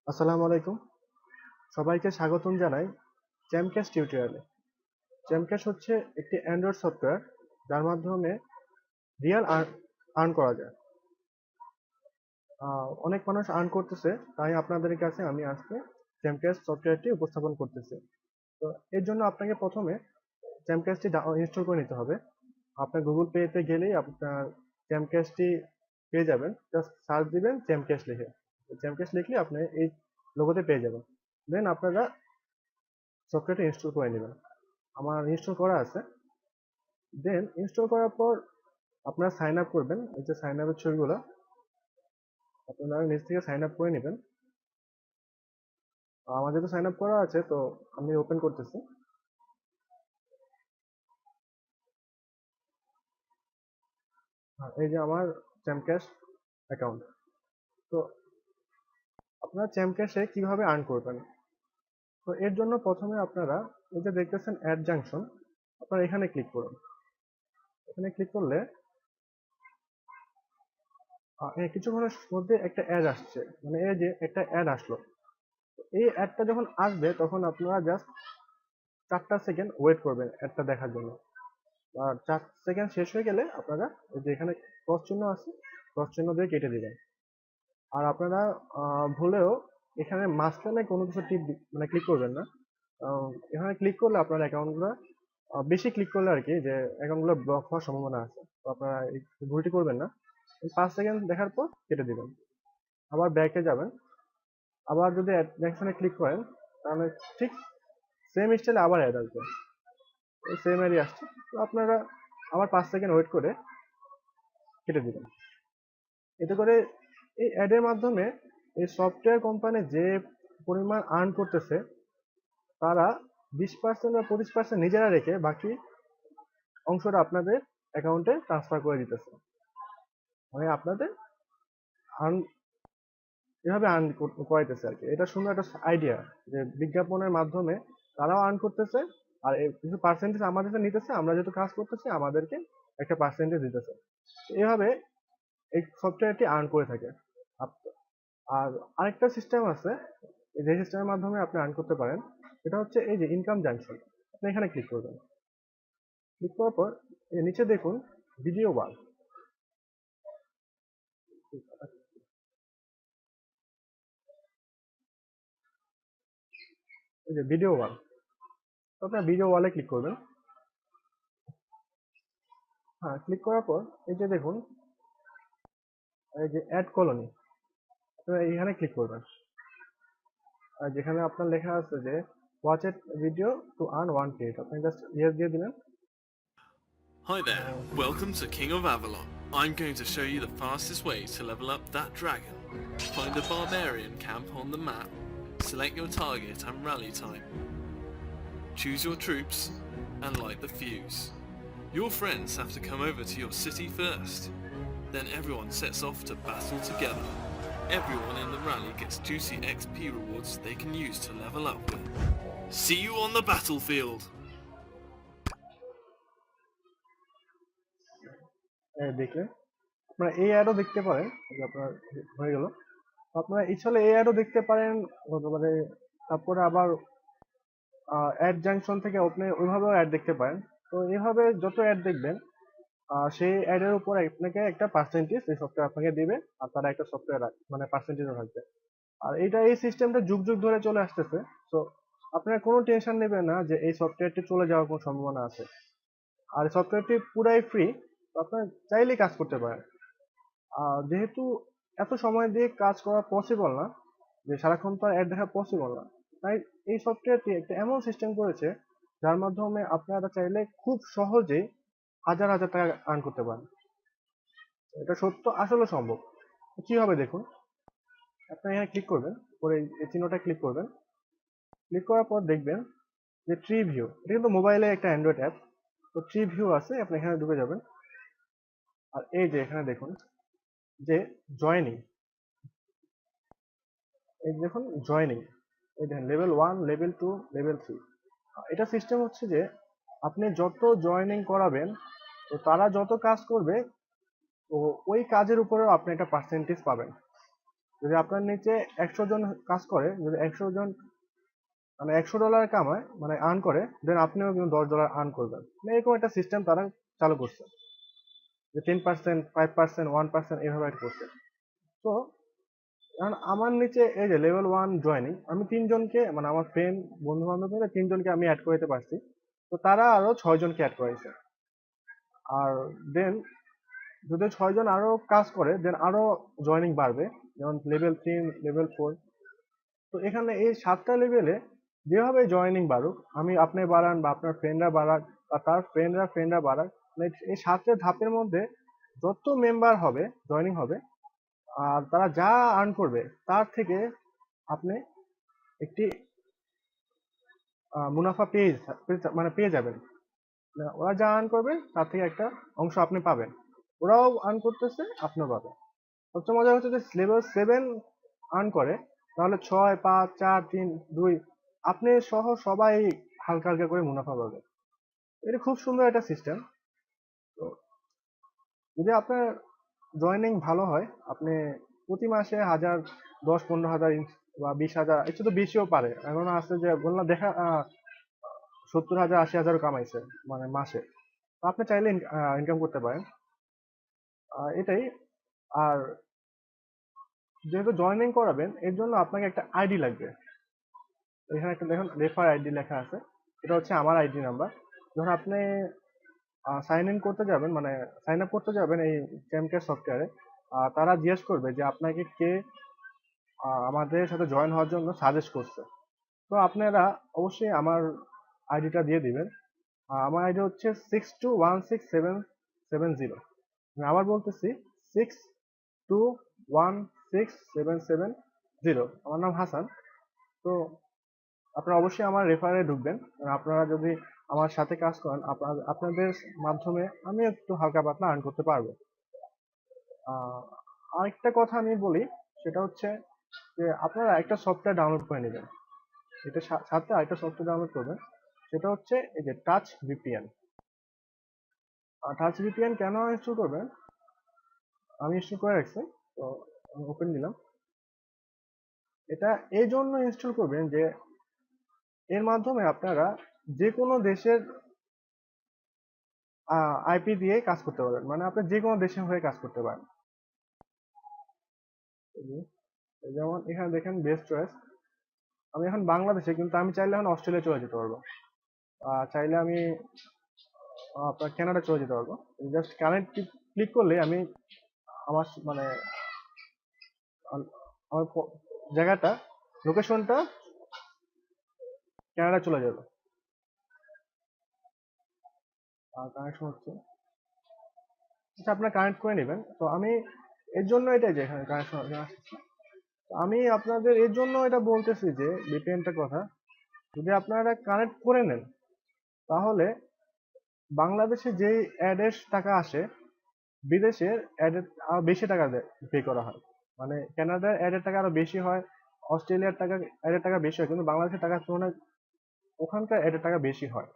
আসসালামু আলাইকুম। সবাইকে স্বাগতম জানাই জ্যামক্যাশ টিউটোরিয়ালে। জ্যামক্যাশ হচ্ছে একটি অ্যান্ড্রয়েড সফটওয়্যার যার মাধ্যমে রিয়েল আর্ন করা যায়। অনেক মানুষ আর্ন করতেছে, তাই আপনাদের কাছে আমি আজকে জ্যামক্যাশ সফটওয়্যারটি উপস্থাপন করতেছি। তো এর জন্য আপনাকে প্রথমে জ্যামক্যাশটি ইনস্টল করে নিতে হবে। আপনার গুগল পেতে গেলেই আপনার জ্যামক্যাশটি পেয়ে যাবেন। জাস্ট সার্চ দিবেন জ্যামক্যাশ লিখে। জ্যামক্যাশ লিখলে আপনি এই লোগোতে পেয়ে যাবেন। দেন আপনারা সফটওয়্যারটা ইনস্টল করে নেবেন। আমার ইনস্টল করা আছে। দেন ইনস্টল করার পর আপনারা সাইন আপ করবেন। এই যে সাইন আপের ছবিগুলো আপনারা নিজ থেকে সাইন আপ করে নেবেন। আমার যেহেতু সাইন আপ করা আছে, তো আমি ওপেন করতেছি। এই যে আমার চ্যামক্যাশ অ্যাকাউন্ট। তো আপনারা চ্যামক্যাশে কিভাবে আর্ন করবেন? তো এর জন্য প্রথমে আপনারা এই যে দেখতেছেন অ্যাড জাংশন, আপনারা এখানে ক্লিক করুন। এখানে ক্লিক করলে কিছুক্ষণের মধ্যে একটা অ্যাড আসছে, মানে এই যে একটা অ্যাড আসলো। এই অ্যাডটা যখন আসবে তখন আপনারা জাস্ট 4 সেকেন্ড ওয়েট করবেন অ্যাডটা দেখার জন্য। আর 4 সেকেন্ড শেষ হয়ে গেলে আপনারা এই যে এখানে ক্রস চিহ্ন আছে, ক্রস চিহ্ন দিয়ে কেটে দিবেন। আর আপনারা ভুলেও এখানে মাঝখানে কোনো কিছু মানে ক্লিক করবেন না। এখানে ক্লিক করলে আপনার অ্যাকাউন্টগুলো বেশি ক্লিক করলে আর কি, যে অ্যাকাউন্টগুলো ব্লক হওয়ার সম্ভাবনা আছে। তো আপনারা এই ভুলটি করবেন না। 5 সেকেন্ড দেখার পর কেটে দিবেন। আবার ব্যাকে যাবেন। আবার যদি অ্যাকশনে ক্লিক করেন তাহলে ঠিক সেম স্টাইলে আবার অ্যাড আসবে। সেম অ্যাডই আসছে। তো আপনারা আবার 5 সেকেন্ড ওয়েট করে কেটে দিবেন। এতে করে এই অ্যাডের মাধ্যমে এই সফটওয়্যার কোম্পানি যে পরিমাণ আর্ন করতেছে, তারা 20% বা 25% নিজেরা রেখে বাকি অংশটা আপনাদের অ্যাকাউন্টে ট্রান্সফার করে দিতেছে। মানে আপনাদের আর্ন এভাবে আর্ন করাইতেছে আর কি। এটা সুন্দর একটা আইডিয়া, যে বিজ্ঞাপনের মাধ্যমে তারাও আর্ন করতেছে, আর কিছু পার্সেন্টেজ আমাদের কাছে নিতেছে। আমরা যেহেতু কাজ করতেছি আমাদেরকে একটা পার্সেন্টেজ দিতেছে। এভাবে এই সফটওয়্যারটি আর্ন করে থাকে। আর আরেকটা সিস্টেম আছে, যে সিস্টেমের মাধ্যমে আপনি আর্ন করতে পারেন। এটা হচ্ছে এই যে ইনকাম জাংশন। আপনি এখানে ক্লিক করবেন। ক্লিক করার পর এই যে নিচে দেখুন ভিডিও ওয়াল। এই যে ভিডিও ওয়াল, তো আপনার ভিডিও ওয়ালে ক্লিক করবেন। হ্যাঁ, ক্লিক করার পর এই যে দেখুন এই যে অ্যাড কলোনি, আপনারা এইখানে ক্লিক করবেন। আর যেখানে আপনার লেখা আছে যে watch at video to earn 1K, আপনি জাস্ট ইয়েস দিয়ে দিবেন। Hi there, welcome to King of Avalon. I'm going to show you the fastest way to level up that dragon. Find a barbarian camp on the map, select your target and rally time. Choose your troops and light the fuse. Your friends have to come over to your city first. Then everyone sets off to battle together. Everyone in the rally gets juicy XP rewards they can use to level up with. See you on the battlefield! দেখলেন, আপনারা এই অ্যাডও দেখতে পারেন। এই যে আপনার হয়ে গেল। আপনারা ইচ্ছালে এই অ্যাডও দেখতে পারেন, মানে তারপরে আবার অ্যাড জাংশন থেকে আপনি ওইভাবেও অ্যাড দেখতে পারেন। তো এইভাবে যত অ্যাড দেখবেন সেই অ্যাডের উপর আপনাকে একটা পার্সেন্টেজ এই সফটওয়্যার আপনাকে দিবে। আর তারা একটা সফটওয়্যার মানে পার্সেন্টেজও থাকবে। আর এই সিস্টেমটা যুগ যুগ ধরে চলে আসতেছে। তো আপনারা কোনো টেনশন নেবেন না যে এই সফটওয়্যারটি চলে যাওয়ার কোনো সম্ভাবনা আছে। আর সফটওয়্যারটি পুরাই ফ্রি, তো আপনারা চাইলেই কাজ করতে পারেন। যেহেতু এত সময় দিয়ে কাজ করা পসিবল না, যে সারাক্ষণ তো অ্যাড দেখা পসিবল না, তাই এই সফটওয়্যারটি একটা এমন সিস্টেম করেছে যার মাধ্যমে আপনারা চাইলে খুব সহজেই হাজার হাজার টাকা আর্ন করতে পারেন। এটা সত্য, আসলে সম্ভব। কিভাবে দেখুন, আপনি এখানে ক্লিক করবেন, পরে এই চিহ্নটা ক্লিক করবেন। ক্লিক করার পর দেখবেন যে ট্রি ভিউ, এটা কিন্তু মোবাইলে একটা অ্যান্ড্রয়েড অ্যাপ। তো ট্রি ভিউ আছে, আপনি এখানে ঢুকে যাবেন। আর এই যে এখানে দেখুন যে জয়েনিং, এই দেখুন জয়েনিং, এই দেখেন লেভেল 1, লেভেল 2, লেভেল 3। এটা সিস্টেম হচ্ছে যে আপনি যত জয়েনিং করাবেন, তো তারা যত কাজ করবে, তো ওই কাজের উপরেও আপনি একটা পার্সেন্টেজ পাবেন। যদি আপনার নিচে 100 জন কাজ করে, যদি 100 জন মানে $100 কামায় মানে আর্ন করে, দেন আপনিও কিন্তু $10 আর্ন করবেন। মানে এরকম একটা সিস্টেম তারা চালু করছে, যে 10%, 5%, 1% এভাবে একটা করছে। তো কারণ আমার নিচে এই যে লেভেল 1 জয়েনিং, আমি 3 জনকে মানে আমার ফ্রেন্ড বন্ধু বান্ধব মিলে 3 জনকে আমি অ্যাড করে দিতে পারছি। তো তারা আরো 6 জনকে অ্যাড করেছে। আর দেন যদি 6 জন আরো কাজ করে, দেন আরো জয়েনিং বাড়বে, যেমন লেভেল 3, লেভেল 4। তো এখানে এই 7টা লেভেলে যেভাবে জয়েনিং বাড়ুক, আপনি বাড়ান বা আপনার ফ্রেন্ডরা বাড়াক বা তার ফ্রেন্ডরা বাড়াক, মানে এই 7টা ধাপের মধ্যে যত মেম্বার হবে জয়েনিং হবে, আর তারা যা আর্ন করবে তার থেকে আপনি একটি মুনাফা মানে পেয়ে যাবেন। মানে ওরা যা আর্ন করবে তার থেকে একটা অংশ আপনি পাবেন, ওরাও আর্ন করতেছে, আপনিও পাবেন। সবচেয়ে মজা হচ্ছে যে লেভেল 7 আর্ন করে, তাহলে 6, 5, 4, 3, 2 আপনি সহ সবাই হালকা হালকা করে মুনাফা পাবে। এটা খুব সুন্দর একটা সিস্টেম। তো যদি আপনার জয়েনিং ভালো হয়, আপনি প্রতি মাসে 1000, 10-15 হাজার বা 20,000, একটু তো বেশিও পারে। এখন আছে যে বললাম দেখা 70,000, 80,000 কামাইছে মানে মাসে। তো আপনি চাইলে ইনকাম করতে পারেন। এটাই। আর যেহেতু জয়েনিং করাবেন, এর জন্য আপনাকে একটা আইডি লাগবে। এখানে একটা দেখুন রেফার আইডি লেখা আছে, এটা হচ্ছে আমার আইডি নাম্বার। যখন আপনি সাইন ইন করতে যাবেন, মানে সাইন আপ করতে যাবেন এই ক্যামকেয়ার সফটওয়্যারে, তারা জিজ্ঞেস করবে যে আপনাকে কে আমাদের সাথে জয়েন হওয়ার জন্য সাজেস্ট করছে। তো আপনারা অবশ্যই আমার আইডিটা দিয়ে দিবেন। আমার আইডি হচ্ছে 62167770। আমি আবার বলতেছি 62167770। আমার নাম হাসান। তো আপনারা অবশ্যই আমার রেফারে ঢুকবেন। আর আপনারা যদি আমার সাথে কাজ করেন, আপনাদের মাধ্যমে আমি একটু হালকা পাতলা আর্ন করতে পারবো। আহ, আরেকটা কথা আমি বলি, সেটা হচ্ছে যে আপনারা একটা সফটওয়্যার ডাউনলোড করে নেবেন। এটা সাথে আরেকটা সফটওয়্যার ডাউনলোড করবেন, সেটা হচ্ছে এই যে টাচ ভিপিএন। টাচ ভিপিএন কেন ইনস্টল করবেন, আমি ইনস্টল করে রাখছি। তো আমি ওপেন দিলাম। এটা এই জন্য ইনস্টল করবেন যে এর মাধ্যমে আপনারা যে কোনো দেশের আইপি দিয়ে কাজ করতে পারবেন, মানে আপনি যে কোনো দেশে হয়ে কাজ করতে পারেন। যেমন এখানে দেখেন বেস্ট চয়েস, আমি এখন বাংলাদেশে, কিন্তু আমি চাইলে এখন অস্ট্রেলিয়া চলে যেতে পারবো, চাইলে আমি আপনার কানাডা চলে যেতে পারবো। জাস্ট কানেক্ট ক্লিক করলে আমি আমার মানে আমার জায়গাটা, লোকেশনটা কানাডা চলে যাবে। কানেকশন হচ্ছে, আচ্ছা আপনারা কানেক্ট করে নেবেন। তো আমি এর জন্য এটাই যে এখানে কানেকশন আসছে। আমি আপনাদের এর জন্য এটা বলতেছি যে ভিপিএনটার কথা, যদি আপনারা কানেক্ট করে নেন, তাহলে বাংলাদেশে যেই অ্যাডের টাকা আসে, বিদেশের অ্যাডের আরো বেশি টাকা পে করা হয়। মানে কানাডার অ্যাডের টাকা আরো বেশি হয়, অস্ট্রেলিয়ার টাকা অ্যাডের টাকা বেশি হয়, কিন্তু বাংলাদেশের টাকার তুলনায় ওখানকার অ্যাডের টাকা বেশি হয়।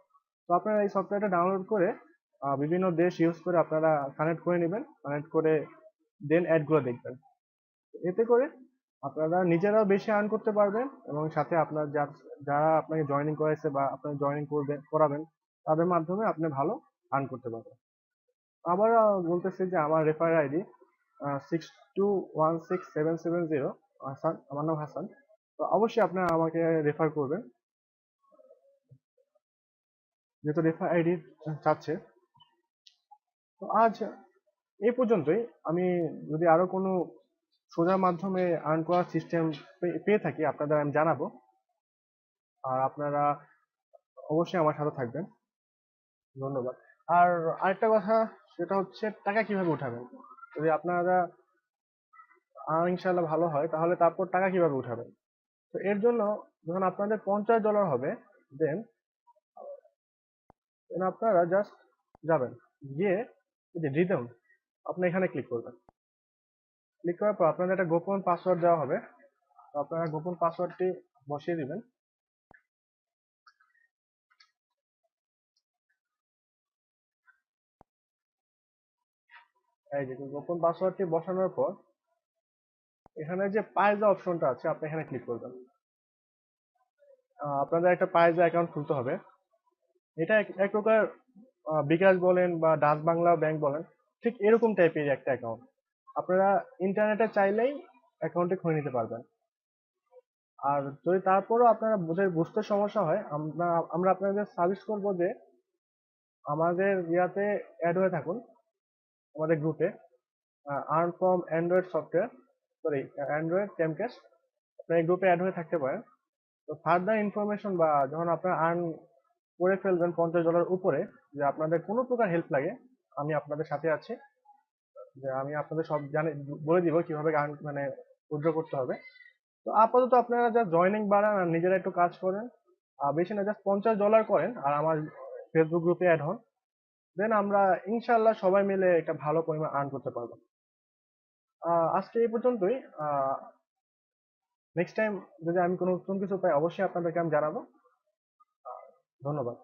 তো আপনারা এই সফটওয়্যারটা ডাউনলোড করে বিভিন্ন দেশ ইউজ করে আপনারা কানেক্ট করে নেবেন, কানেক্ট করে দেন অ্যাডগুলো দেখবেন। এতে করে আপনারা নিজেরাও বেশি আর্ন করতে পারবেন, এবং সাথে আপনার যারা আপনাকে জয়েনিং করাইছে বা আপনাকে জয়েনিং করাবেন, তাদের মাধ্যমে আপনি ভালো আর্ন করতে পারবেন। আবার বলতেছি যে আমার রেফার আইডি 62167770। হাসান, আমার নাম হাসান। তো অবশ্যই আপনারা আমাকে রেফার করবেন, যেহেতু রেফার আইডি চাচ্ছে। তো আজ এই পর্যন্তই। আমি যদি আরো কোনো সোজা মাধ্যমে আর্ন করার সিস্টেম পেয়ে থাকি, আপনাদের আমি জানাবো। আর আপনারা অবশ্যই আমার সাথে থাকবেন। ধন্যবাদ। আর আরেকটা কথা, সেটা হচ্ছে টাকা কিভাবে উঠাবেন। যদি আপনারা ইনশাল্লাহ ভালো হয়, তাহলে তারপর টাকা কিভাবে উঠাবেন। তো এর জন্য যখন আপনাদের $50 হবে, দেন আপনারা জাস্ট যাবেন, গিয়ে এই যে রিদম, আপনি এখানে ক্লিক করবেন। ক্লিক করার পর আপনাদের একটা গোপন পাসওয়ার্ড দেওয়া হবে। তো আপনারা গোপন পাসওয়ার্ডটি বসিয়ে দিবেন। এই যে গোপন পাসওয়ার্ডটি বসানোর পর এখানে যে পাইজা অপশনটা আছে আপনি এখানে ক্লিক করবেন। আপনাদের একটা পাইজা অ্যাকাউন্ট খুলতে হবে। এটা এক প্রকার বিকাশ বলেন বা ডাচ বাংলা ব্যাংক বলেন, ঠিক এরকম টাইপের একটা অ্যাকাউন্ট। আপনারা ইন্টারনেটে চাইলেই অ্যাকাউন্টে খুলে নিতে পারবেন। আর যদি তারপরও আপনারা বুঝতে সমস্যা হয়, আমরা আপনাদের সাজেস্ট করব যে আমাদের ইয়াতে অ্যাড হয়ে থাকুন, আমাদের গ্রুপে earn from Android software, sorry Android CamCash. আপনার এই গ্রুপে অ্যাড হয়ে থাকতে পারেন। তো ফার্দার ইনফরমেশন বা যখন আপনারা আর্ন করে ফেলবেন $50 উপরে, যে আপনাদের কোনো প্রকার হেল্প লাগে, আমি আপনাদের সাথে আছি। যে আমি আপনাদের সব বলে দিব কিভাবে মানে উইথড্র করতে হবে। তো আপাতত আপনারা যা জয়েনিং বাড়ান আর নিজেরা একটু কাজ করেন, বেশি না, জাস্ট $50 করেন আর আমার ফেসবুক গ্রুপে অ্যাড হন। দেন আমরা ইনশাল্লাহ সবাই মিলে একটা ভালো পরিমাণ আর্ন করতে পারবো। আজকে এই পর্যন্তই। নেক্সট টাইম যদি আমি কোনো নতুন কিছু পাই অবশ্যই আপনাদেরকে আমি জানাবো। ধন্যবাদ।